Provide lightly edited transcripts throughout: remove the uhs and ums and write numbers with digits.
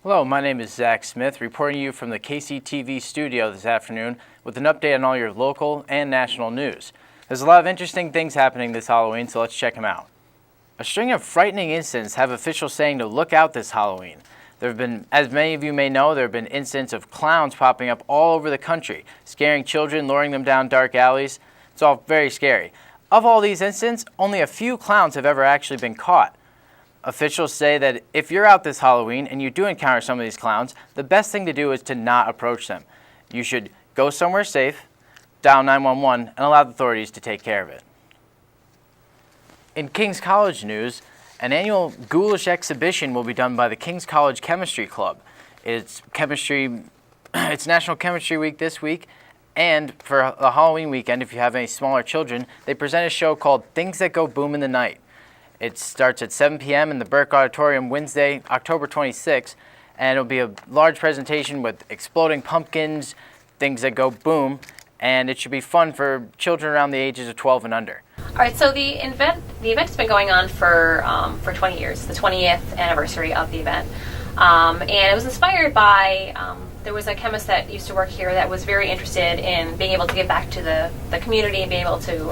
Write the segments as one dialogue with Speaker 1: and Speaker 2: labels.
Speaker 1: Hello, my name is Zach Smith, reporting to you from the KCTV studio this afternoon with an update on all your local and national news. There's a lot of interesting things happening this Halloween, so let's check them out. A string of frightening incidents have officials saying to look out this Halloween. There have been, as many of you may know, there have been incidents of clowns popping up all over the country, scaring children, luring them down dark alleys. It's all very scary. Of all these incidents, only a few clowns have ever actually been caught. Officials say that if you're out this Halloween and you do encounter some of these clowns, the best thing to do is to not approach them. You should go somewhere safe, dial 911, and allow the authorities to take care of it. In King's College news, an annual ghoulish exhibition will be done by the King's College Chemistry Club. It's National Chemistry Week this week, and for the Halloween weekend, if you have any smaller children, they present a show called Things That Go Boom in the Night. It starts at 7 p.m. in the Burke Auditorium Wednesday, October 26th, and it'll be a large presentation with exploding pumpkins, things that go boom, and it should be fun for children around the ages of 12 and under.
Speaker 2: All right, so the event's been going on for 20 years, the 20th anniversary of the event, and it was inspired by there was a chemist that used to work here that was very interested in being able to give back to the community and being able to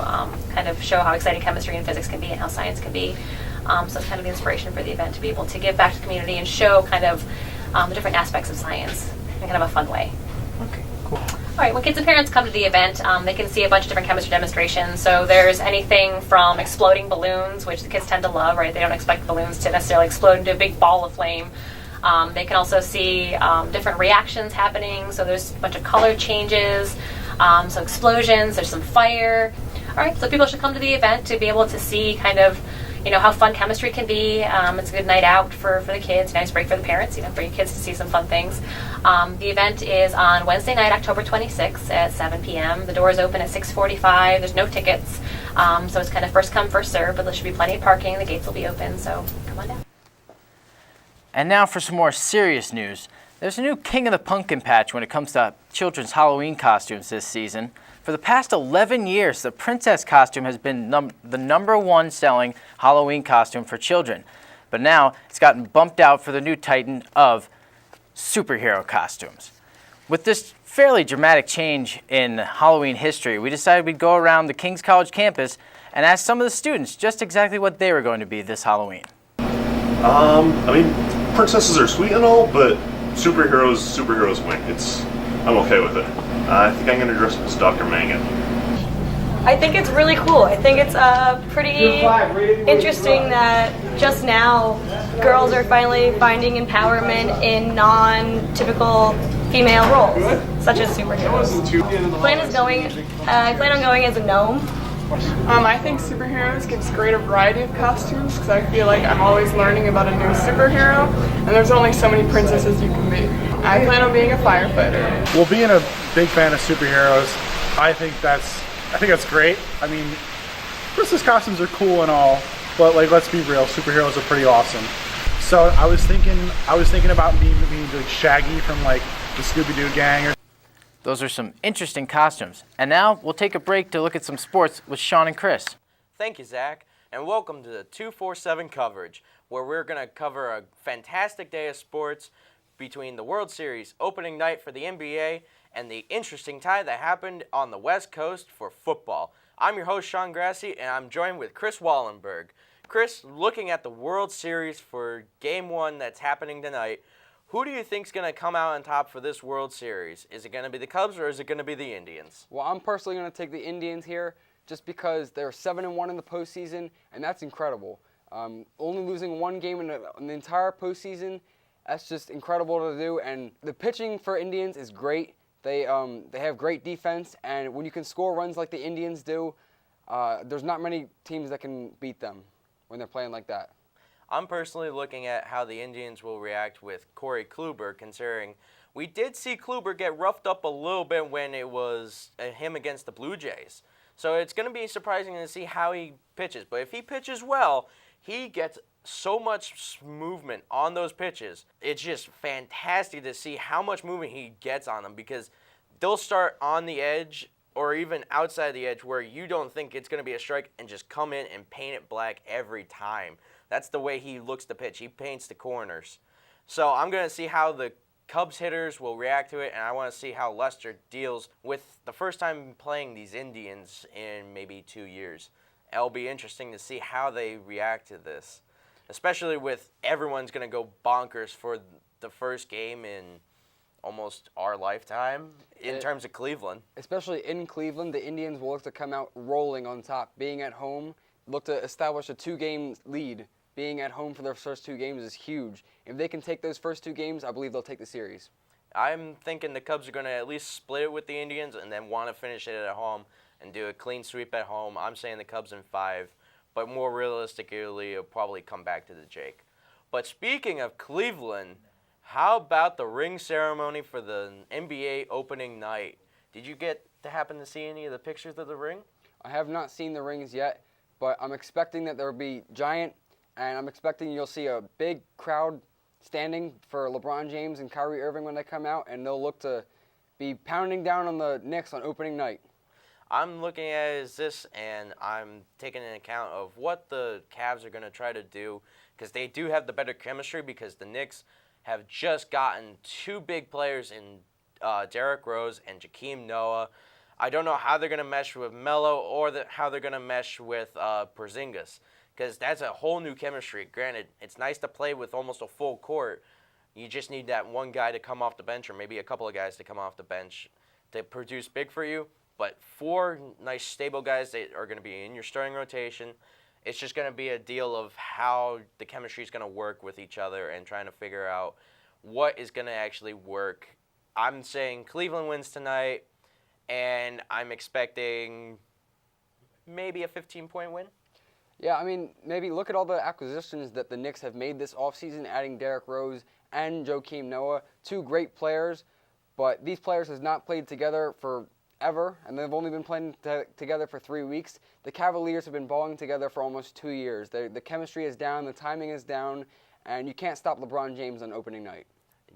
Speaker 2: kind of show how exciting chemistry and physics can be and how science can be. So it's kind of the inspiration for the event to be able to give back to the community and show kind of the different aspects of science in kind of a fun way.
Speaker 1: Okay, cool.
Speaker 2: All right, when kids and parents come to the event, they can see a bunch of different chemistry demonstrations. So there's anything from exploding balloons, which the kids tend to love, right? They don't expect balloons to necessarily explode into a big ball of flame. They can also see different reactions happening. So there's a bunch of color changes, some explosions, there's some fire. All right, so people should come to the event to be able to see kind of, how fun chemistry can be. It's a good night out for the kids, nice break for the parents, for your kids to see some fun things. The event is on Wednesday night, October 26th at 7 p.m. The doors open at 6:45. There's no tickets, so it's kind of first come, first serve, but there should be plenty of parking. The gates will be open, so come on down.
Speaker 1: And now for some more serious news. There's a new king of the pumpkin patch when it comes to children's Halloween costumes this season. For the past 11 years, the princess costume has been the number one selling Halloween costume for children. But now it's gotten bumped out for the new titan of superhero costumes. With this fairly dramatic change in Halloween history, we decided we'd go around the King's College campus and ask some of the students just exactly what they were going to be this Halloween.
Speaker 3: Princesses are sweet and all, but superheroes win. I'm okay with it. I think I'm going to dress up as Dr. Mangan.
Speaker 4: I think it's really cool. I think it's pretty interesting that just now girls are finally finding empowerment in non-typical female roles, such as superheroes. I plan on going as a gnome.
Speaker 5: I think superheroes gives greater variety of costumes because I feel like I'm always learning about a new superhero, and there's only so many princesses you can be. I plan on being a firefighter.
Speaker 6: Well, being a big fan of superheroes, I think that's great. I mean, princess costumes are cool and all, but let's be real, superheroes are pretty awesome. So I was thinking about being like Shaggy from the Scooby-Doo gang.
Speaker 1: Those are some interesting costumes. And now we'll take a break to look at some sports with Sean and Chris.
Speaker 7: Thank you, Zach, and welcome to the 247 coverage, where we're going to cover a fantastic day of sports between the World Series opening night for the NBA and the interesting tie that happened on the West Coast for football. I'm your host, Sean Grassi, and I'm joined with Chris Wallenburg. Chris, looking at the World Series for Game 1 that's happening tonight, who do you think is going to come out on top for this World Series? Is it going to be the Cubs or is it going to be the Indians?
Speaker 8: Well, I'm personally going to take the Indians here just because they're 7-1 in the postseason, and that's incredible. Only losing one game in the entire postseason, that's just incredible to do. And the pitching for Indians is great. They have great defense, and when you can score runs like the Indians do, there's not many teams that can beat them when they're playing like that.
Speaker 7: I'm personally looking at how the Indians will react with Corey Kluber, considering we did see Kluber get roughed up a little bit when it was him against the Blue Jays. So it's going to be surprising to see how he pitches. But if he pitches well, he gets so much movement on those pitches. It's just fantastic to see how much movement he gets on them, because they'll start on the edge or even outside the edge where you don't think it's going to be a strike and just come in and paint it black every time. That's the way he looks to pitch. He paints the corners. So I'm going to see how the Cubs hitters will react to it, and I want to see how Lester deals with the first time playing these Indians in maybe 2 years. It'll be interesting to see how they react to this, especially with everyone's going to go bonkers for the first game in almost our lifetime in terms of Cleveland.
Speaker 8: Especially in Cleveland, the Indians will look to come out rolling on top. Being at home, look to establish a 2-game lead. Being at home for their first 2 games is huge. If they can take those first 2 games, I believe they'll take the series.
Speaker 7: I'm thinking the Cubs are going to at least split it with the Indians and then want to finish it at home and do a clean sweep at home. I'm saying the Cubs in 5, but more realistically, it'll probably come back to the Jake. But speaking of Cleveland, how about the ring ceremony for the NBA opening night? Did you get to happen to see any of the pictures of the ring?
Speaker 8: I have not seen the rings yet, but I'm expecting that there will be giant, and I'm expecting you'll see a big crowd standing for LeBron James and Kyrie Irving when they come out, and they'll look to be pounding down on the Knicks on opening night.
Speaker 7: I'm looking at it as this, and I'm taking into account of what the Cavs are going to try to do, because they do have the better chemistry, because the Knicks have just gotten 2 big players in Derrick Rose and Joakim Noah. I don't know how they're going to mesh with Melo or how they're going to mesh with Porzingis, because that's a whole new chemistry. Granted, it's nice to play with almost a full court. You just need that one guy to come off the bench, or maybe a couple of guys to come off the bench to produce big for you. But 4 nice, stable guys that are going to be in your starting rotation. It's just going to be a deal of how the chemistry is going to work with each other and trying to figure out what is going to actually work. I'm saying Cleveland wins tonight, and I'm expecting maybe a 15-point win.
Speaker 8: Yeah, I mean, maybe look at all the acquisitions that the Knicks have made this offseason, adding Derrick Rose and Joakim Noah, 2 great players, but these players have not played together for ever, and they've only been playing together for 3 weeks. The Cavaliers have been balling together for almost 2 years. The chemistry is down, the timing is down, and you can't stop LeBron James on opening night.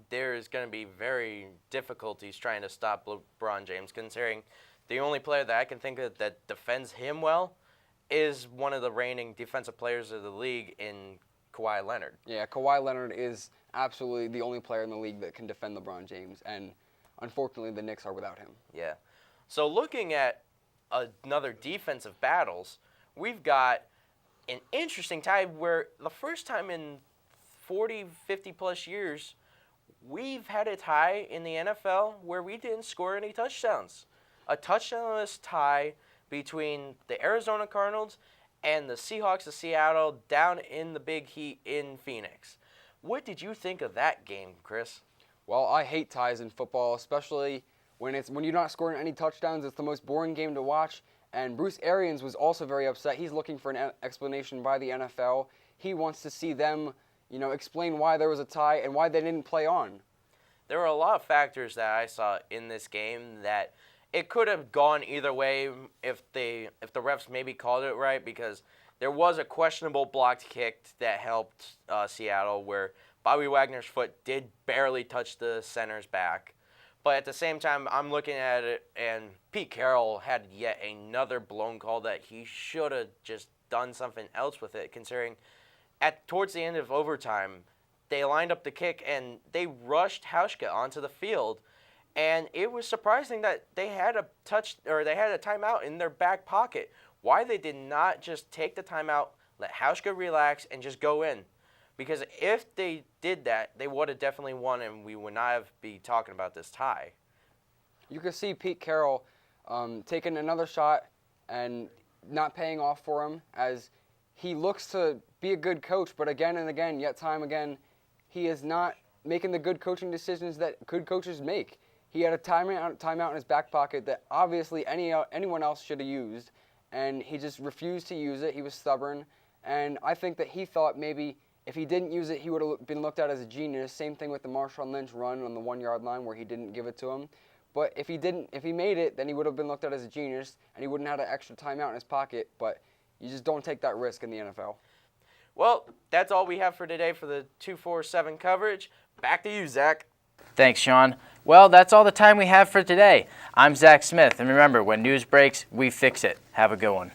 Speaker 7: There is going to be very difficulties trying to stop LeBron James, considering the only player that I can think of that defends him well is one of the reigning defensive players of the league in Kawhi Leonard.
Speaker 8: Yeah, Kawhi Leonard is absolutely the only player in the league that can defend LeBron James, and unfortunately the Knicks are without him.
Speaker 7: Yeah. So looking at another defensive battles, we've got an interesting tie where the first time in 40, 50-plus years, we've had a tie in the NFL where we didn't score any touchdowns. A touchdownless tie between the Arizona Cardinals and the Seahawks of Seattle down in the Big Heat in Phoenix. What did you think of that game, Chris?
Speaker 8: Well, I hate ties in football, especially when you're not scoring any touchdowns. It's the most boring game to watch. And Bruce Arians was also very upset. He's looking for an explanation by the NFL. He wants to see them, explain why there was a tie and why they didn't play on.
Speaker 7: There were a lot of factors that I saw in this game that it could have gone either way if the refs maybe called it right, because there was a questionable blocked kick that helped Seattle where Bobby Wagner's foot did barely touch the center's back. But at the same time, I'm looking at it, and Pete Carroll had yet another blown call that he should have just done something else with it, considering towards the end of overtime, they lined up the kick, and they rushed Hauschka onto the field. And it was surprising that they had a timeout in their back pocket. Why they did not just take the timeout, let Hauschka relax, and just go in. Because if they did that, they would have definitely won, and we would not be talking about this tie.
Speaker 8: You could see Pete Carroll taking another shot and not paying off for him, as he looks to be a good coach, but again and again, yet time again, he is not making the good coaching decisions that good coaches make. He had a timeout in his back pocket that obviously anyone else should have used, and he just refused to use it. He was stubborn, and I think that he thought maybe if he didn't use it, he would have been looked at as a genius. Same thing with the Marshawn Lynch run on the 1-yard line where he didn't give it to him. But if he made it, then he would have been looked at as a genius, and he wouldn't have had an extra timeout in his pocket. But you just don't take that risk in the NFL.
Speaker 7: Well, that's all we have for today for the 247 coverage. Back to you, Zach.
Speaker 1: Thanks, Sean. Well, that's all the time we have for today. I'm Zach Smith, and remember, when news breaks, we fix it. Have a good one.